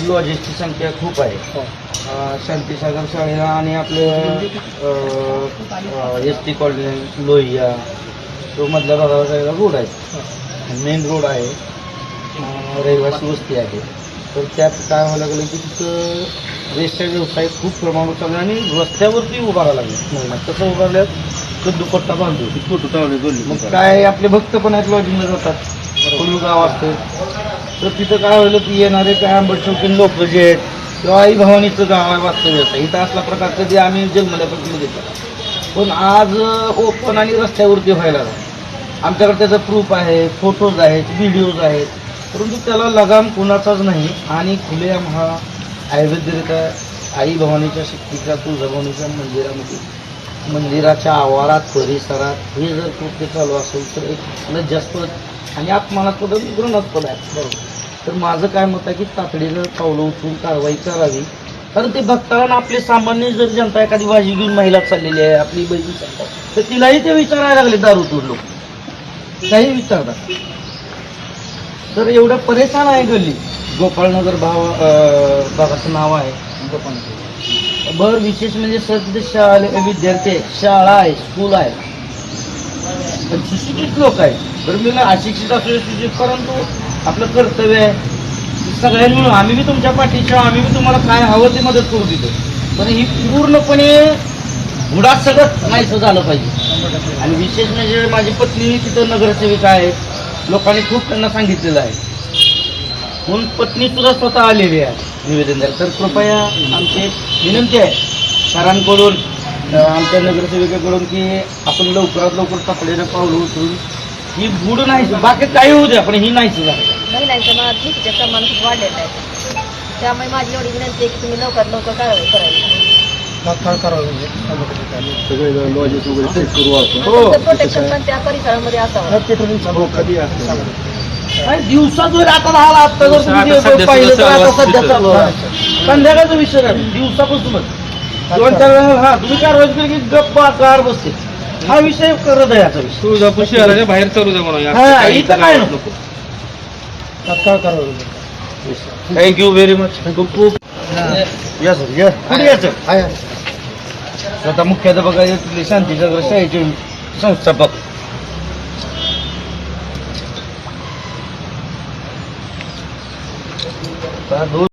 लॉजेसची संख्या खूप आहे. शांतीसागर शाळेला आणि आपलं एस टी कॉलनी लोहिया तो मधल्या भागाला जायला रोड आहे, मेन रोड आहे, रहिवासी वस्ती आहे. तर त्यात काय व्हायला लागलं की तिथं वेस्टचा व्यवसाय खूप प्रमाणात चालू आहे आणि रस्त्यावरती उभारायला लागले महिला. तसं उभारल्यात तर दुपट्टा बांधतो फोटो टावले दोन्ही. मग काय आपले भक्त पण आहेत, लॉजिंगला जातात, कोणी गाव असतं. तर तिथं काय व्हायला की येणारे काय आंबट चौकीन लोक जे आहेत किंवा आई भवानीचं गाव आहे वास्तव्याचं, इथं असला प्रकार कधी आम्ही जन्मल्यापासून घेतो. पण आज ओपन आणि रस्त्यावरती व्हायला लागला. आमच्याकडे त्याचं प्रूफ आहे, फोटोज आहेत, व्हिडिओज आहेत, परंतु त्याला लगाम कुणाचाच नाही. आणि खुलेआम हा अवैधरित्या आई भवानीच्या शक्तीच्या तुळजाभवानीच्या मंदिरामध्ये, मंदिराच्या आवारात, परिसरात हे जर कृत्य चालू असेल तर एक लज्जास्पद आणि अपमानास्पद आणि घृणास्पद आहे. बरोबर. तर माझं काय मत आहे की तातडीनं पावलं उचलून कारवाई करावी. कारण ते भक्तांना आपले सामान्य जर जनता एखादी भाजी घेऊन महिला चाललेली आहे, आपली बहिणी चालतात, तर तिलाही ते विचारायला लागले दारूतून लोक काही विचारतात. तर एवढं परेशान आहे गल्ली. गोपाळनगर भागाचं नाव आहे गोपाळनगर. बरं, विशेष म्हणजे सध्या शाळा विद्यार्थी आहे, शाळा आहे, स्कूल आहे, पण सुशिक्षित लोक आहेत. बरं, मी अशिक्षित असू सुशिक्षित, परंतु आपलं कर्तव्य आहे सगळ्यांनी मिळून. आम्ही बी तुमच्या पाठीशी, आम्ही बी तुम्हाला काय हवं ते मदत करू देतो, पण ही पूर्णपणे घुडात सगळं नाहीसं झालं पाहिजे. आणि विशेष म्हणजे माझी पत्नी तिथं नगरसेविका आहे, लोकांनी खूप त्यांना सांगितलेलं आहे, म्हणून पत्नी सुद्धा स्वतः आलेली आहे निवेदन द्यायला. तर कृपया आमची विनंती आहे सरांकडून, आमच्या नगरसेविकेकडून, की आपण लवकरात लवकर तातडीनं पावलं उचलून ही बुड नाही, बाकी काही होऊ द्या पण ही नाहीच झालं. महिलांच्या मनात भीतीचे प्रमाण खूप वाढलेलं आहे, त्यामुळे माझी एवढी विनंती आहे की तुम्ही लवकरात लवकर कारवाई करावी. तात्काळ करावं सगळे लॉजेस वगैरे चेक करू आपण. प्रोटेक्शन पण त्या परिसरामध्ये असावं. कधी असतं दिवसात जर आता राहिला, आता जर तुम्ही पाहिलं तर आता सध्या चालू आहे संध्याकाळचा विषय आहे, दिवसापासूनच 2-4 वेळा हा तुम्ही कारवाई केली की गप्प कार बसते. हा विषय करत आहे, याचा विषय तुळजापूर शहराच्या बाहेर चालू द्या म्हणून. हा, इथं काय नको. तात्काळ करावं. Thank you very much. खूप खूप या सर, या पुढे यायचं. आता मुख्याध्यापक आहे तिथले शांतीसागर शाळेचे संस्थापक. दोन